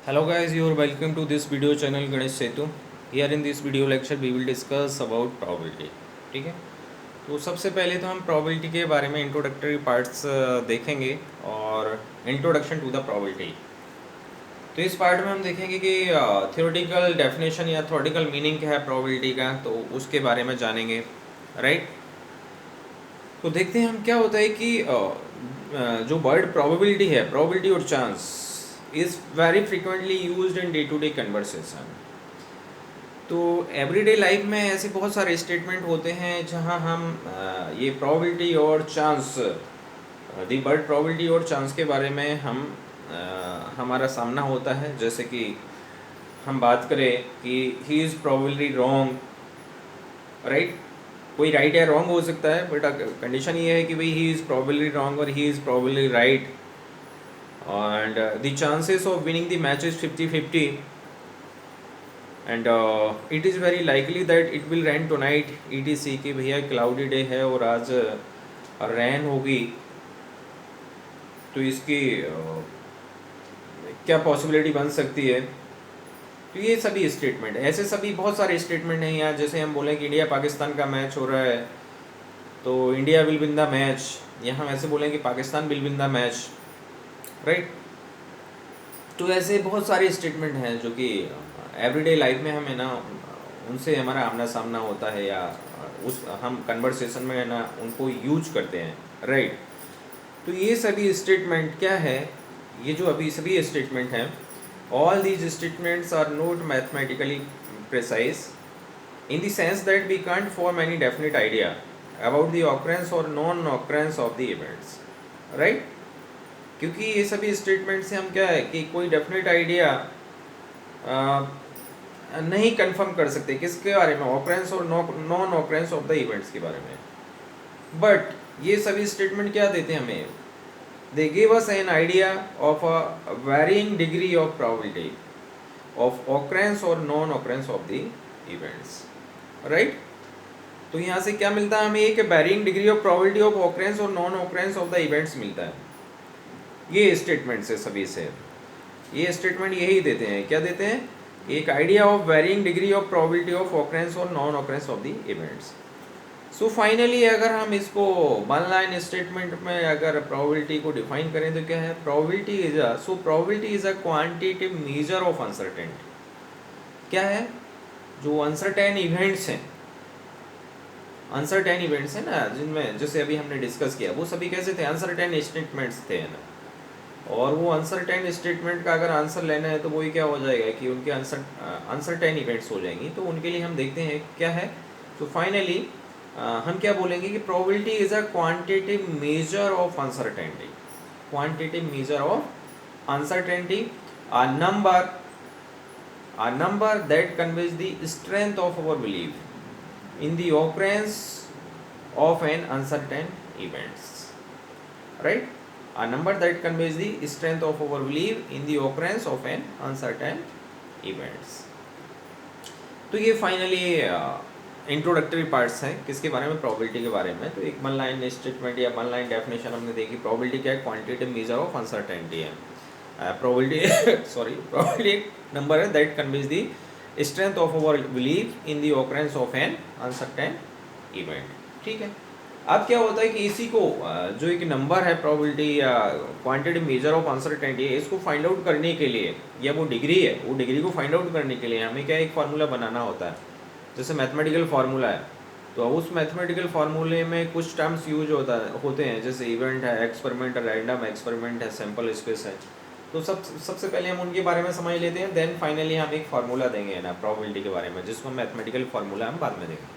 Hello guys, you are welcome to this video channel Ganesh Setu. Here in this video lecture we will discuss about probability. ठीक है, तो सबसे पहले तो हम probability के बारे में इंट्रोडक्टरी पार्ट्स देखेंगे और इंट्रोडक्शन टू द probability. तो इस पार्ट में हम देखेंगे कि थियोरेटिकल डेफिनेशन या थ्योरेटिकल मीनिंग क्या है probability का, तो उसके बारे में जानेंगे, राइट। तो देखते हैं हम क्या होता है कि जो वर्ड probability है, probability और chance is very frequently used in day to day conversation. तो एवरीडे लाइफ में ऐसे बहुत सारे स्टेटमेंट होते हैं जहां हम ये प्रोबेबिलिटी और चांस, दी वर्ड प्रोबेबिलिटी और चांस के बारे में हम हमारा सामना होता है। जैसे कि हम बात करें कि he is probably wrong, right. कोई राइट या रॉन्ग हो सकता है, बट कंडीशन ये है कि भाई ही इज़ प्रोबेबली रॉन्ग और he is probably right, and the chances of winning the match is 50-50, and it is very likely that it will rain tonight etc कि भैया क्लाउडी डे है और आज रैन होगी, तो इसकी क्या पॉसिबिलिटी बन सकती है। तो ये सभी स्टेटमेंट, ऐसे सभी बहुत सारे स्टेटमेंट हैं यहाँ। जैसे हम बोलें कि इंडिया पाकिस्तान का मैच हो रहा है तो India will win the match, यहाँ हम ऐसे बोलें कि Pakistan will win the match, right. तो ऐसे बहुत सारे स्टेटमेंट हैं जो कि एवरीडे लाइफ में हमें ना उनसे हमारा आमना सामना होता है, या उस हम कन्वर्सेशन में है ना उनको यूज करते हैं, राइट। तो ये सभी स्टेटमेंट क्या है, ये जो अभी सभी स्टेटमेंट हैं, all these statements are not mathematically precise in the sense that we can't form any definite idea about the occurrence or non-occurrence of the events, right। क्योंकि ये सभी स्टेटमेंट से हम क्या है कि कोई डेफिनेट आइडिया नहीं कंफर्म कर सकते किसके बारे में, ऑकरेंस और non occurrence of the events के बारे में। बट ये सभी स्टेटमेंट क्या देते हैं हमें, they give us an idea of a varying degree of probability of occurrence और non occurrence of the events, right. तो यहाँ से क्या मिलता है हमें, एक varying degree of probability of occurrence और non occurrence of the events मिलता है। ये स्टेटमेंट से सभी से ये स्टेटमेंट यही देते हैं, क्या देते हैं, एक idea of varying degree of probability of occurrence और non occurrence of the events. So finally अगर हम इसको वन लाइन स्टेटमेंट में अगर प्रोबेबिलिटी को डिफाइन करें तो क्या है, probability is a quantitative measure of uncertainty. क्या है, जो अनसर्टेन इवेंट्स हैं, अनसर्टेन इवेंट्स हैं ना, जिनमें जैसे अभी हमने डिस्कस किया, वो सभी कैसे थे, अनसर्टेन स्टेटमेंट्स थे ना। और वो अनसर्टेन स्टेटमेंट का अगर आंसर लेना है तो वही क्या हो जाएगा कि उनके अनसर्टेन इवेंट्स हो जाएंगी। तो उनके लिए हम देखते हैं क्या है। तो फाइनली हम क्या बोलेंगे कि probability is a quantitative measure of uncertainty, quantitative measure of uncertainty, a number that conveys the strength of our belief in the occurrence of an uncertain events, right। A number that conveys the strength of our belief in the occurrence of an uncertain events। तो ये finally introductory parts हैं किसके बारे में, probability के बारे में। तो एक वन लाइन स्टेटमेंट या वन लाइन डेफिनेशन हमने देखी, प्रोबेबिलिटी क्या है, क्वांटिटेटिव मेजर ऑफ अनसर्टेनिटी है। प्रोबेबिलिटी नंबर है that conveys the strength of our belief in the occurrence of N uncertain event, ठीक है। अब क्या होता है कि इसी को जो एक नंबर है प्रोबेबिलिटी या क्वांटिटेटिव मेजर ऑफ अनसर्टेनिटी है, इसको फाइंड आउट करने के लिए, या वो डिग्री है, वो डिग्री को फाइंड आउट करने के लिए हमें क्या एक फार्मूला बनाना होता है। जैसे मैथमेटिकल फार्मूला है, तो उस मैथमेटिकल फार्मूले में कुछ टर्म्स यूज होते हैं, जैसे इवेंट है, एक्सपेरिमेंट है, रैंडम एक्सपेरिमेंट है, सैम्पल स्पेस है। तो सबसे पहले हम उनके बारे में समझ लेते हैं, देन फाइनली हम एक फार्मूला देंगे ना प्रोबेबिलिटी के बारे में, जिसको मैथमेटिकल फार्मूला हम बाद में देंगे।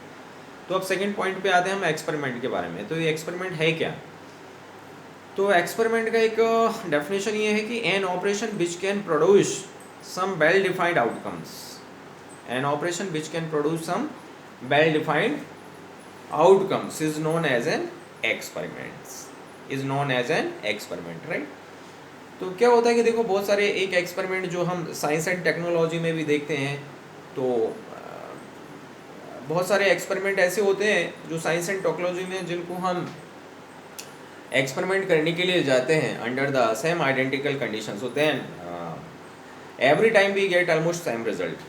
तो अब सेकंड पॉइंट पे आते हैं हम एक्सपेरिमेंट के बारे में। तो ये एक्सपेरिमेंट है क्या, तो एक्सपेरिमेंट का एक डेफिनेशन ये है कि an operation which can produce some well defined outcomes, an operation which can produce some well defined outcomes is known as an experiment, is known as an experiment, right. तो क्या होता है कि देखो बहुत सारे एक एक्सपेरिमेंट जो हम साइंस एंड टेक्नोलॉजी में भी देखते हैं, तो बहुत सारे एक्सपेरिमेंट ऐसे होते हैं जो साइंस एंड टेक्नोलॉजी में जिनको हम एक्सपेरिमेंट करने के लिए जाते हैं under the same identical conditions होते हैं। every time we get almost same result,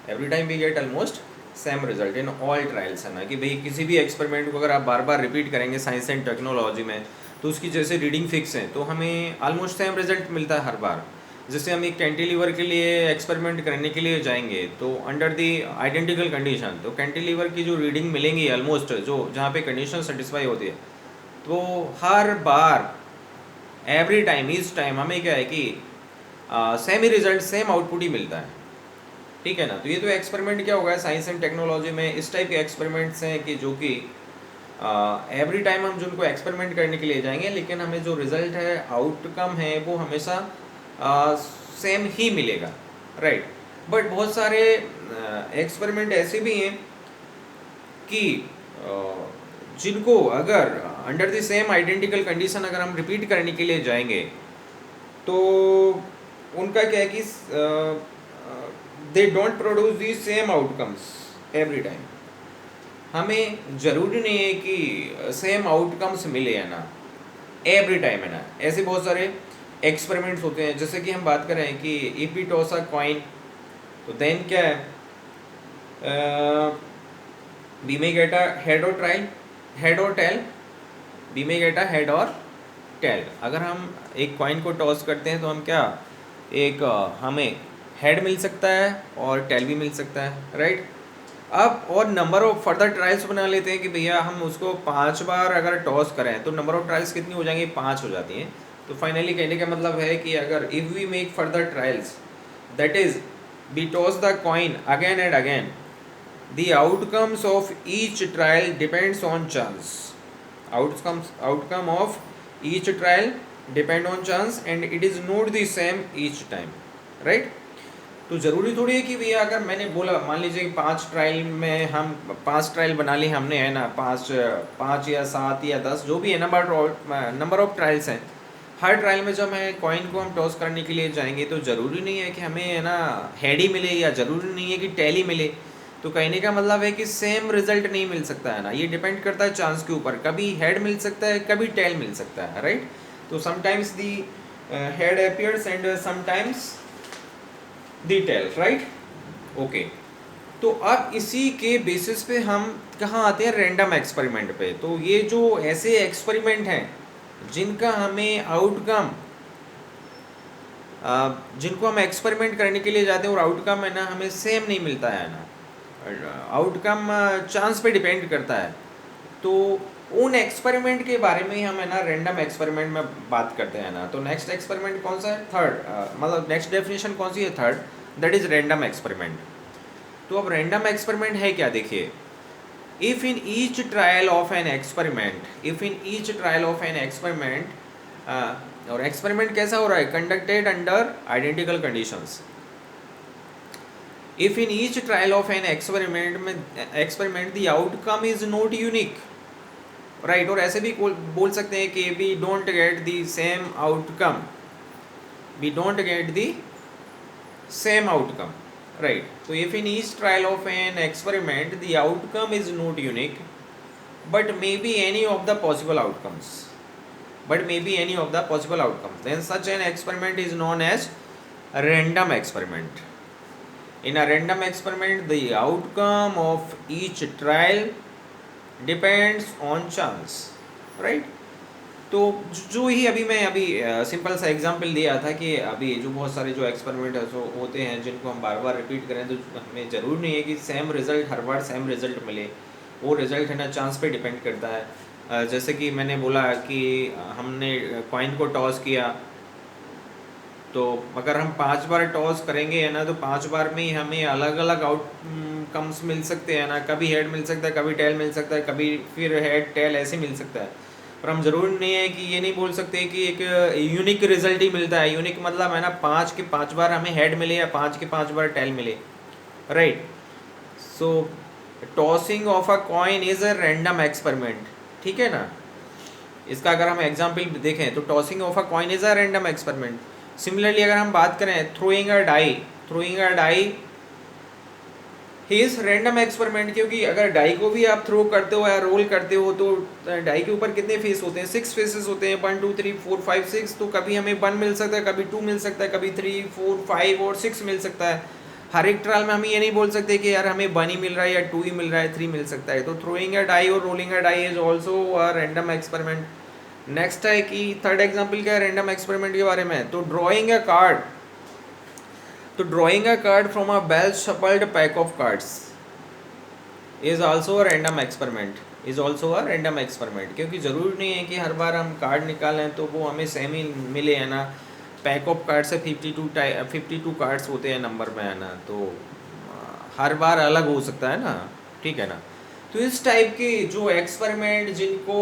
every time we get almost same result in all trials, है ना, कि भाई किसी भी एक्सपेरिमेंट को अगर आप बार बार रिपीट करेंगे साइंस एंड टेक्नोलॉजी में, तो उसकी जैसे रीडिंग फिक्स है तो हमें ऑलमोस्ट सेम रिजल्ट मिलता है हर बार। जैसे हम एक कैंटिलीवर के लिए एक्सपेरिमेंट करने के लिए जाएंगे तो अंडर दी आइडेंटिकल कंडीशन, तो कैंटिलीवर की जो रीडिंग मिलेंगी ऑलमोस्ट, जो जहाँ पे कंडीशन सेटिस्फाई होती है, तो हर बार एवरी टाइम इस टाइम हमें क्या है कि सेम ही रिजल्ट, सेम आउटपुट ही मिलता है, ठीक है ना। तो ये तो एक्सपेरिमेंट क्या होगा साइंस एंड टेक्नोलॉजी में, इस टाइप के एक्सपेरिमेंट्स हैं कि जो कि एवरी टाइम हम जिनको एक्सपेरिमेंट करने के लिए जाएंगे, लेकिन हमें जो रिजल्ट है, आउटकम है, वो हमेशा सेम ही मिलेगा, राइट। बट बहुत सारे एक्सपेरिमेंट ऐसे भी हैं कि जिनको अगर under the same identical condition अगर हम रिपीट करने के लिए जाएंगे तो उनका क्या है कि they don't produce the same outcomes every time. हमें ज़रूरी नहीं है कि सेम आउटकम्स मिले, है ना, एवरी टाइम, है ना। ऐसे बहुत सारे एक्सपेरिमेंट्स होते हैं, जैसे कि हम बात कर रहे हैं कि if we toss a coin, तो देन क्या है, we may get a head और ट्रायल, हेड और tail, we may get a head और टेल। अगर हम एक कॉइन को टॉस करते हैं तो हम क्या, एक हमें हेड मिल सकता है और टेल भी मिल सकता है, राइट। अब और नंबर ऑफ फर्दर ट्रायल्स बना लेते हैं कि भैया हम उसको 5 बार अगर टॉस करें तो नंबर ऑफ ट्रायल्स कितनी हो जाएंगी, 5 हो जाती हैं। तो फाइनली कहने का मतलब है कि अगर if we make further trials, that is we toss the coin again and again, the outcomes of each trial depends on chance, outcome of each trial depend on chance and it is not the same each time, right. तो ज़रूरी थोड़ी है कि भैया अगर मैंने बोला, मान लीजिए कि 5 ट्रायल में हम 5 ट्रायल बना ली हमने, है ना, 5 या 7 या 10 जो भी है नंबर ऑफ ट्रायल्स हैं, हर ट्रायल में जब मैं कॉइन को हम टॉस करने के लिए जाएंगे तो ज़रूरी नहीं है कि हमें, है ना, हेड ही मिले या ज़रूरी नहीं है कि टेल ही मिले। तो कहने का मतलब है कि सेम रिजल्ट नहीं मिल सकता, है ना, ये डिपेंड करता है चांस के ऊपर, कभी हेड मिल सकता है, कभी टेल मिल सकता है, राइट। तो sometimes the head appears and sometimes detail, right, okay. तो अब इसी के बेसिस पे हम कहाँ आते हैं, रैंडम एक्सपेरिमेंट पे। तो ये जो ऐसे एक्सपेरिमेंट हैं जिनका हमें आउटकम, जिनको हम एक्सपेरिमेंट करने के लिए जाते हैं और आउटकम, है ना, हमें सेम नहीं मिलता है ना, आउटकम चांस पे डिपेंड करता है। तो उन एक्सपेरिमेंट के बारे में हम, है ना, रैंडम एक्सपेरिमेंट में बात करते हैं ना। तो नेक्स्ट एक्सपेरिमेंट कौन सा है, थर्ड, मतलब नेक्स्ट डेफिनेशन कौन सी है, third, that is random experiment. तो अब रैंडम एक्सपेरिमेंट है क्या, देखिए, if in each trial of an experiment, if in each trial of an experiment, और एक्सपेरिमेंट कैसा हो रहा है, conducted under identical conditions. If in each trial of an experiment the outcome is not unique, right. और ऐसे भी बोल सकते हैं कि we don't get the same outcome, we don't get the same outcome, right. तो if in each trial of an experiment the outcome is not unique but may be any of the possible outcomes, but may be any of the possible outcomes, then such an experiment is known as a random experiment. In a random experiment the outcome of each trial depends on chance, right. तो जो ही अभी मैं simple सा example दिया था कि अभी जो बहुत सारे जो एक्सपेरिमेंट होते हैं जिनको हम बार बार रिपीट करें, तो हमें ज़रूर नहीं है कि सेम रिज़ल्ट हर बार सेम रिज़ल्ट मिले, वो रिज़ल्ट, है ना, चांस पे डिपेंड करता है। जैसे कि मैंने बोला कि हमने कॉइन को टॉस किया, तो अगर हम 5 बार टॉस करेंगे, है ना, तो 5 बार में ही हमें अलग अलग आउटकम्स मिल सकते हैं ना, कभी हेड मिल सकता है, कभी टेल मिल सकता है, कभी फिर हेड टेल ऐसे मिल सकता है। पर हम ज़रूर नहीं है कि ये नहीं बोल सकते कि एक यूनिक रिजल्ट ही मिलता है। यूनिक मतलब, है ना, 5 के 5 बार हमें हेड मिले या 5 के 5 बार टेल मिले, right. So tossing of a coin is a random experiment, ठीक है ना। इसका अगर हम एग्जाम्पल देखें तो tossing of a coin is a random experiment. Similarly अगर हम बात करें throwing a die is random experiment, क्योंकि अगर डाई को भी आप थ्रो करते हो या रोल करते हो तो डाई के ऊपर कितने फेस होते हैं, 6 फेसेस होते हैं, 1 2 3 4 5 6। तो कभी हमें 1 मिल सकता है, कभी 2 मिल सकता है, कभी 3 4 5 और 6 मिल सकता है। हर एक ट्रायल में हम ये नहीं बोल सकते कि यार हमें 1 ही मिल रहा है या 2 ही मिल रहा है, 3 मिल सकता है। तो थ्रोइंग अ डाई और rolling a die is also a random experiment. Next है कि थर्ड एग्जाम्पल क्या है रैंडम एक्सपेरिमेंट के बारे में, तो ड्रॉइंग अ कार्ड, तो drawing a card from a well shuffled pack of cards is also a random experiment, is also a random experiment. क्योंकि ज़रूरी नहीं है कि हर बार हम कार्ड निकालें तो वो हमें सेम ही मिले, है ना। पैक ऑफ कार्ड से 52 कार्ड्स होते हैं नंबर में, है ना। तो हर बार अलग हो सकता है ना, ठीक है ना। तो इस टाइप के जो एक्सपेरिमेंट जिनको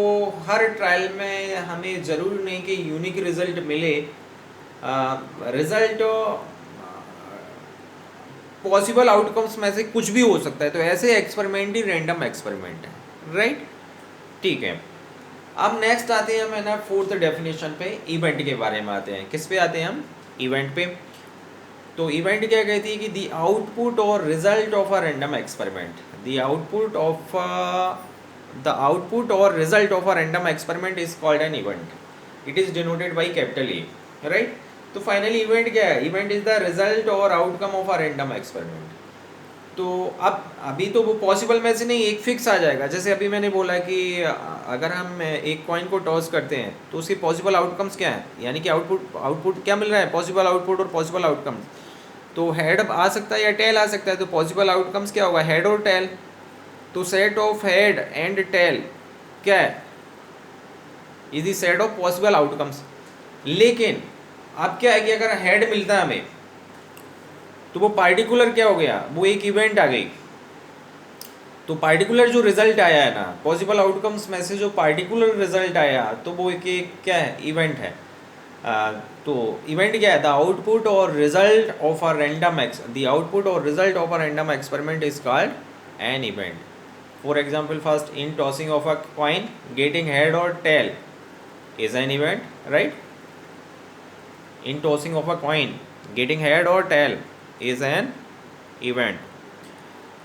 हर ट्रायल में हमें ज़रूरी नहीं कि यूनिक रिजल्ट मिले, रिजल्ट पॉसिबल आउटकम्स में से कुछ भी हो सकता है, तो ऐसे एक्सपेरिमेंट ही रैंडम एक्सपेरिमेंट है, राइट। ठीक है, अब नेक्स्ट आते हैं हम, है ना, फोर्थ डेफिनेशन पे, इवेंट के बारे में आते हैं। किस पे आते हैं हम, इवेंट पे। तो इवेंट क्या कहती है कि द आउटपुट और result of a random experiment, the output और result of a random experiment is called an event. It is denoted by capital A, right. तो फाइनली इवेंट क्या है, इवेंट इज द रिजल्ट और outcome of a random experiment. तो अब अभी तो वो पॉसिबल में से नहीं एक फिक्स आ जाएगा। जैसे अभी मैंने बोला कि अगर हम एक कॉइन को टॉस करते हैं तो उसके पॉसिबल आउटकम्स क्या हैं, यानी कि आउटपुट क्या मिल रहा है, पॉसिबल आउटपुट और पॉसिबल आउटकम्स। तो हेड आ सकता है या टेल आ सकता है, तो पॉसिबल आउटकम्स क्या होगा, हेड और टेल। तो set of head and tail क्या है, is the set of possible outcomes. लेकिन अब क्या है कि अगर हेड मिलता है हमें तो वो पार्टिकुलर क्या हो गया, वो एक इवेंट आ गई। तो पार्टिकुलर जो रिजल्ट आया है ना, पॉसिबल आउटकम्स में से जो पार्टिकुलर रिजल्ट आया तो वो एक क्या है, इवेंट है। तो इवेंट क्या है, द आउटपुट और result of a random the output और result of a random experiment is called an event. For example, first in tossing of a coin getting head और tail is an event, right? In tossing of a coin getting head or tail is an event.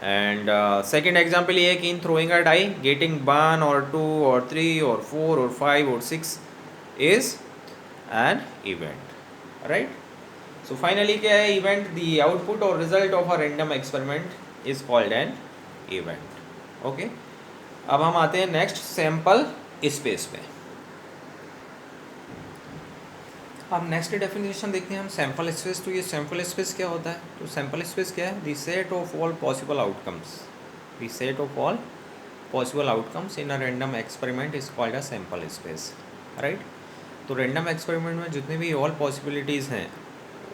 And second example ये है कि in throwing a die getting 1 or 2 or 3 or 4 or 5 or 6 is an event, right? So finally क्या है, event the output or result of a random experiment is called an event. Okay, अब हम आते हैं next sample space पे। अब next definition देखते हैं हम, सैम्पल स्पेस। तो ये सैम्पल स्पेस क्या होता है, तो सैम्पल स्पेस क्या है, the set of all possible outcomes, the set of all possible outcomes in a random experiment is called a sample space, right. तो रैंडम एक्सपेरिमेंट में जितने भी ऑल पॉसिबिलिटीज़ हैं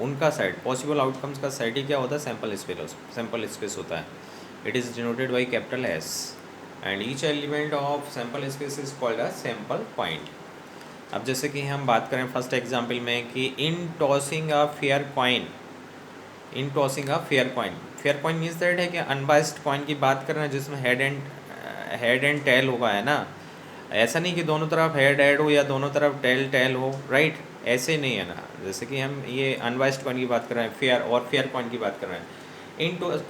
उनका सेट, पॉसिबल आउटकम्स का set ही क्या होता है, सैम्पल स्पेस होता है। It is denoted by capital S and each element of sample space is called a sample point. अब जैसे कि हम बात करें फर्स्ट एग्जांपल में कि in tossing a fair coin, in tossing a fair coin means that है कि अनबाइस्ड कॉइन की बात कर रहे हैं जिसमें हेड एंड टेल होगा, है ना। ऐसा नहीं कि दोनों तरफ हेड हो या दोनों तरफ टेल हो, राइट, ऐसे नहीं है ना। जैसे कि हम ये अनबाइस्ड कॉइन की बात कर रहे हैं, फेयर कॉइन की बात कर रहे हैं।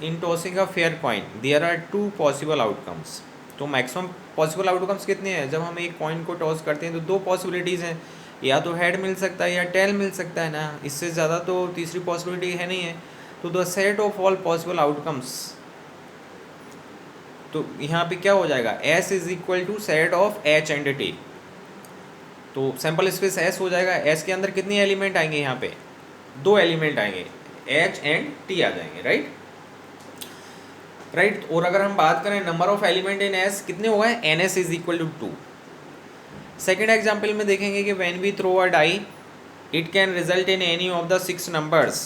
In tossing a fair coin there are 2 possible outcomes. तो मैक्सिमम पॉसिबल आउटकम्स कितने हैं, जब हम एक कॉइन को टॉस करते हैं तो 2 पॉसिबिलिटीज़ हैं, या तो हेड मिल सकता है या टेल मिल सकता है ना, इससे ज़्यादा तो तीसरी पॉसिबिलिटी है नहीं है। तो the set of all possible outcomes, तो यहाँ पे क्या हो जाएगा, S is equal to set of H and T. तो सैम्पल स्पेस एस हो जाएगा, एस के अंदर कितने एलिमेंट आएंगे, यहाँ पे 2 एलिमेंट आएंगे, एच एंड टी आ जाएंगे, राइट। और अगर हम बात करें number of element in S कितने हुआ है, n S is equal to 2। Second example में देखेंगे कि when we throw a die it can result in any of the 6 numbers.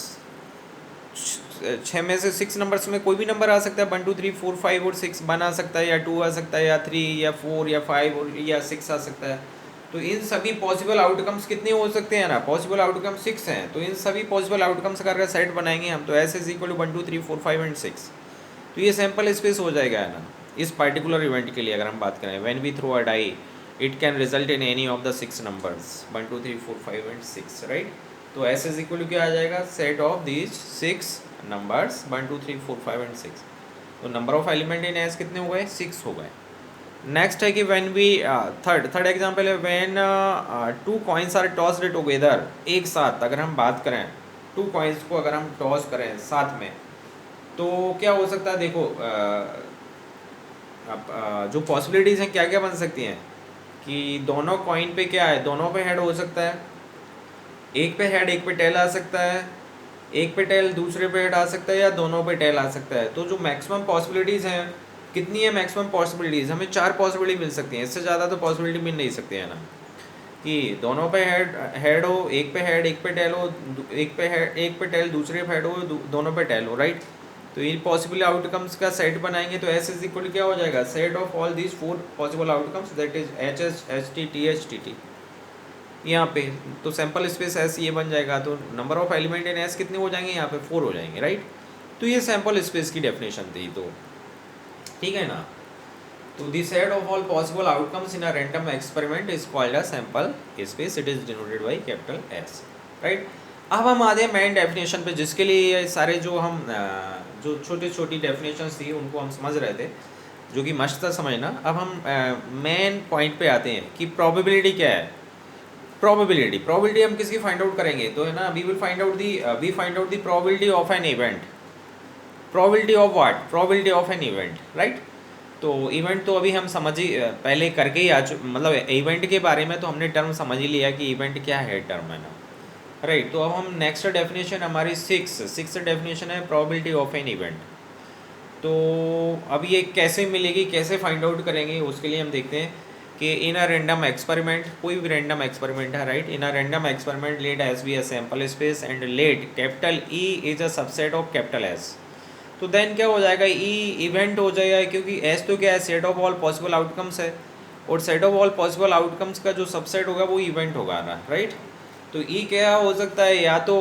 6 में से 6 नंबर्स में कोई भी नंबर आ सकता है, 1 2 3 4 5 और 6 1 आ सकता है, या 2 आ सकता है, या 3 या 4 या 5 और या 6 आ सकता है। तो इन सभी पॉसिबल आउटकम्स कितने हो सकते हैं ना, पॉसिबल आउटकम 6 हैं। तो इन सभी पॉसिबल आउटकम्स का सेट बनाएंगे हम, तो S is equal to 1 2 3 4 5 and 6। तो ये सैम्पल स्पेस हो जाएगा, है ना, इस पर्टिकुलर इवेंट के लिए। अगर हम बात करें when we throw a die it can result in any of the 6 numbers 1 2 3 4 5 and 6, right. तो एस इज इक्वल टू क्या आ जाएगा, set of these 6 numbers 1 2 3 4 5 and 6। तो number of element in S कितने हो गए, 6 हो गए। नेक्स्ट है कि व्हेन वी थर्ड एग्जांपल है when 2 coins are tossed together, एक साथ अगर हम बात करें 2 कॉइन्स को अगर हम टॉस करें साथ में, तो क्या हो सकता है, देखो जो पॉसिबिलिटीज़ हैं क्या क्या बन सकती हैं कि दोनों कॉइन पे क्या है, दोनों पे हेड हो सकता है, एक पे हेड एक पे टेल आ सकता है, एक पे टेल दूसरे पे हेड आ सकता है, या दोनों पे टेल आ सकता है। तो जो मैक्सिमम पॉसिबिलिटीज़ हैं कितनी है, मैक्सिमम पॉसिबिलिटीज़ हमें 4 पॉसिबिलिटी मिल सकती हैं, इससे ज़्यादा तो पॉसिबिलिटी मिल नहीं सकती है ना, कि दोनों पे हेड हो, एक पे हेड एक पे टेल हो, एक पे हेड एक पे टेल दूसरे पे हेड हो, दोनों पे टेल हो, राइट। तो इन पॉसिबल आउटकम्स का सेट बनाएंगे तो एस इज इक्वल क्या हो जाएगा, set of all these 4 possible outcomes, that is H S H T T H T T यहाँ पे। तो सैम्पल स्पेस एस ये बन जाएगा, तो number of element in S कितने हो जाएंगे, यहाँ पे 4 हो जाएंगे, राइट। तो ये सैम्पल स्पेस की डेफिनेशन थी, तो ठीक है ना। तो the set of all possible outcomes in a random experiment is called a sample space, it is denoted by capital S, right. अब हम आते हैं मेन डेफिनेशन पे, जिसके लिए ये सारे जो हम जो छोटी छोटी डेफिनेशंस थी उनको हम समझ रहे थे, जो कि मस्त था समझना। अब हम मेन पॉइंट पे आते हैं कि प्रोबेबिलिटी क्या है। प्रोबेबिलिटी हम किसकी फाइंड आउट करेंगे, तो है ना, we find out the probability of an event. Probability of what, probability of an event, right. तो इवेंट तो अभी हम समझ ही पहले करके ही मतलब इवेंट के बारे में तो हमने टर्म समझ ही लिया कि इवेंट क्या है, टर्म है ना, राइट। तो अब हम नेक्स्ट डेफिनेशन हमारी सिक्स डेफिनेशन है प्रोबेबिलिटी ऑफ एन इवेंट। तो अब ये कैसे मिलेगी, कैसे फाइंड आउट करेंगे, उसके लिए हम देखते हैं कि इन अ रैंडम एक्सपेरिमेंट, कोई भी रैंडम एक्सपेरिमेंट है, right. In a random experiment let S be a sample space and let capital E is a subset of capital S. तो देन क्या हो जाएगा, ई इवेंट हो जाएगा, क्योंकि एस तो क्या है, set of all possible outcomes है, और set of all possible outcomes का जो सबसेट होगा वो इवेंट होगा ना, राइट। तो ई क्या हो सकता है, या तो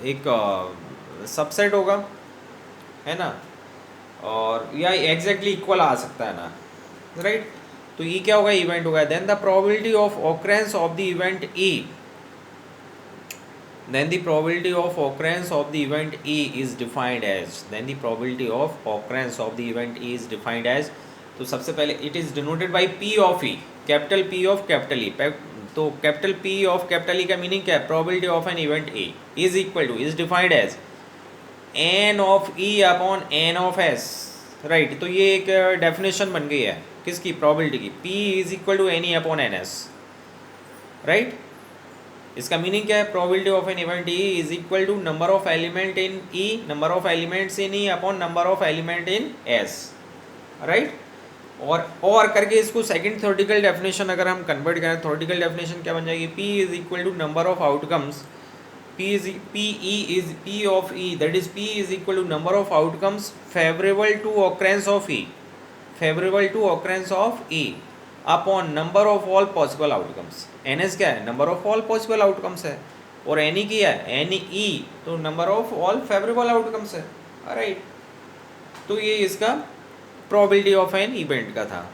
एक सबसेट होगा, है ना, और या एग्जैक्टली इक्वल आ सकता है ना, राइट। तो ई क्या होगा, इवेंट होगा। Then the probability of occurrence of the event E, then the probability of occurrence of the event E is defined as, then the probability of occurrence of the event E is defined as, तो सबसे पहले it is denoted by P of E, capital P of capital E। तो capital P of capital E का meaning क्या है, probability of an event A is equal to, is defined as n of E upon n of S, right. तो ये एक definition बन गई है किसकी, probability की, P is equal to n E upon n S, राइट। इसका मीनिंग क्या है, probability of an event E is equal to number of element in E, number of elements in E upon number of element in S, right. और करके इसको second theoretical definition अगर हम convert करें, थ्योरेटिकल डेफिनेशन क्या बन जाएगी, P is equal to number of outcomes, P of E, that is P is equal to number of outcomes favourable to occurrence of E, favourable to occurrence of E upon number of all possible outcomes. N S क्या है, number of all possible outcomes है, और n E क्या है, n E तो number of all favourable outcomes है, right. तो ये इसका प्रोबेबिलिटी ऑफ एन इवेंट का था।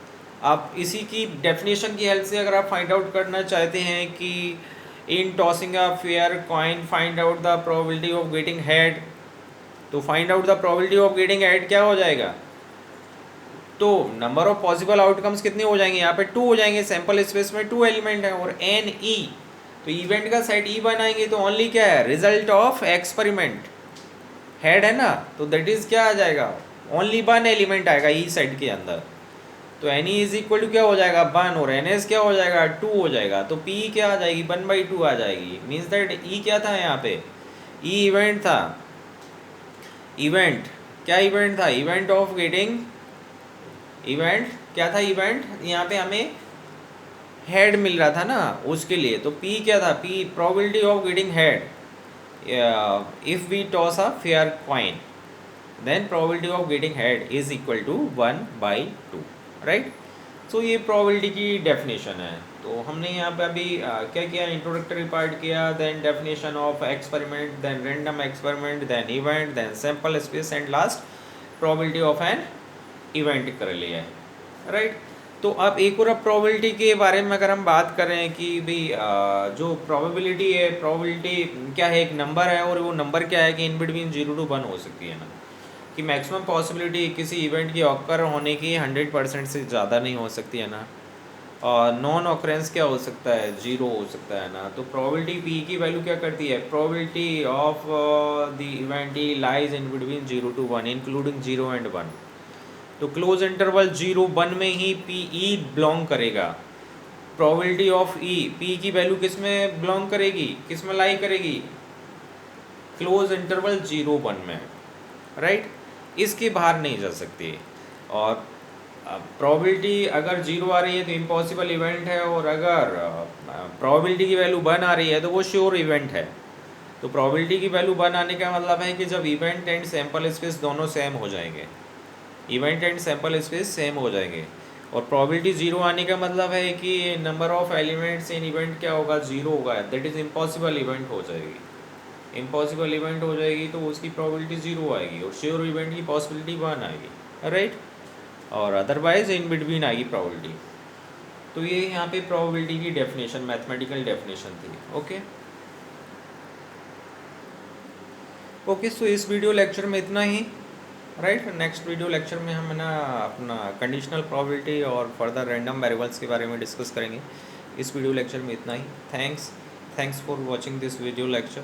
आप इसी की डेफिनेशन की हेल्प से अगर आप फाइंड आउट करना चाहते हैं कि in tossing a fair coin find out the probability of getting head, तो find out the probability of getting head क्या हो जाएगा, तो नंबर ऑफ पॉसिबल आउटकम्स कितने हो जाएंगे, यहाँ पे 2 हो जाएंगे, सैंपल स्पेस में 2 एलिमेंट है, और एन ई, तो इवेंट का सेट ई बनाएंगे तो ओनली क्या है, रिजल्ट ऑफ एक्सपेरिमेंट, हेड है ना, तो दैट इज क्या आ जाएगा, ओनली 1 एलिमेंट आएगा ई सेट के अंदर। तो n E is equal to क्या हो जाएगा 1, और एन एस क्या हो जाएगा 2 हो जाएगा, तो पी क्या आ जाएगी 1/2 आ जाएगी। मीन्स दैट ई क्या था यहाँ पे, ई इवेंट था, इवेंट क्या इवेंट था, इवेंट ऑफ गेटिंग, इवेंट क्या था, इवेंट यहाँ पे हमें हेड मिल रहा था ना उसके लिए, तो P क्या था, P probability of getting head, if we toss a fair coin then probability of getting head is equal to 1/2, right. So ये प्रोबेबिलिटी की डेफिनेशन है। तो हमने यहाँ पे अभी क्या किया, इंट्रोडक्टरी पार्ट किया, then definition of experiment, then random experiment, then event, then sample space, and last probability of an event कर लिया है, राइट। तो अब एक और अब प्रोबेबिलिटी के बारे में अगर हम बात करें कि भाई जो प्रोबेबिलिटी है, प्रोबेबिलिटी क्या है, एक नंबर है, और वो नंबर क्या है कि इन बिटवीन 0 to 1 हो सकती है ना, कि मैक्सिमम पॉसिबिलिटी किसी इवेंट की ऑकर होने की 100% से ज़्यादा नहीं हो सकती है ना, और नॉन ऑकरेंस क्या हो सकता है, 0 हो सकता है ना। तो प्रोबेबिलिटी पी की वैल्यू क्या करती है, probability of the event E lies in between 0 to 1 including 0 and 1। तो क्लोज इंटरवल 0 1 में ही पी ई बिलोंग करेगा। प्रोबेबिलिटी ऑफ ई, पी की वैल्यू किस में बिलोंग करेगी, किस में लाई करेगी, क्लोज इंटरवल 0 1 में, राइट। इसके बाहर नहीं जा सकती। और प्रोबेबिलिटी अगर 0 आ रही है तो इम्पॉसिबल इवेंट है, और अगर प्रोबेबिलिटी की वैल्यू 1 आ रही है तो वो श्योर इवेंट है। तो प्रोबेबिलिटी की वैल्यू 1 आने का मतलब है कि जब इवेंट एंड सैम्पल स्पेस दोनों सेम हो जाएंगे, event and sample space same हो जाएंगे। और प्रोबेबिलिटी 0 आने का मतलब है कि number of elements in event क्या होगा, 0 होगा, दैट इज़ इम्पॉसिबल इवेंट हो जाएगी। इम्पॉसिबल इवेंट हो जाएगी तो उसकी प्रोबेबिलिटी 0 आएगी, और श्योर इवेंट की पॉसिबिलिटी 1 आएगी, राइट। और अदरवाइज इन बिटवीन आएगी प्रोबेबिलिटी। तो ये यहाँ पे प्रोबेबिलिटी की डेफिनेशन, मैथमेटिकल डेफिनेशन थी। ओके ओके, सो इस वीडियो लेक्चर में इतना ही, राइट। नेक्स्ट वीडियो लेक्चर में हम ना अपना कंडीशनल प्रोबेबिलिटी और फर्दर रैंडम वेरिएबल्स के बारे में डिस्कस करेंगे। इस वीडियो लेक्चर में इतना ही। Thanks for watching this video lecture.